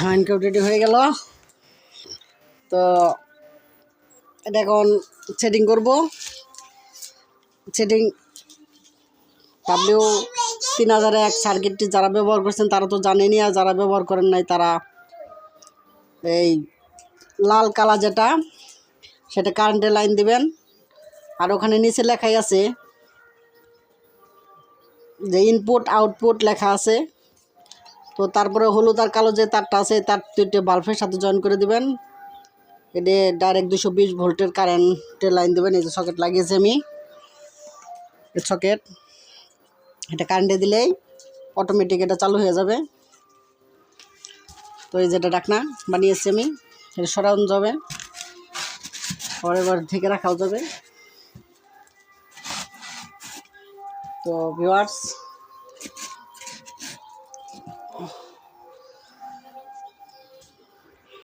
Minecraft ready হয়ে গেল। তো এটা এখন সেটিং করব। সেটিং W3001 সার্কিটটি যারা ব্যবহার করছেন তারা তো জানেনই, আর যারা ব্যবহার করেন নাই তারা এই লাল কালার যেটা সেটা কারেন্টের লাইন দিবেন। আর ওখানে নিচে লেখাই আছে যে ইনপুট আউটপুট লেখা আছে। তো তারপরে হলুদ আর কালো যে তারটা আছে তার দুইটা বাল্বের সাথে জয়েন করে দিবেন। এটা ডাইরেক্ট 220 ভোল্টের কারেন্টের লাইন দেবেন। এই যে সকেট লাগিয়েছি আমি, এই সকেট এটা কারেন্টে দিলেই অটোমেটিক এটা চালু হয়ে যাবে। তো এই যেটা ঢাকনা বানিয়েছি আমি, এটা সরানো যাবে, পরে এবার ঢেকে রাখাও যাবে। তো ভিউয়ার্স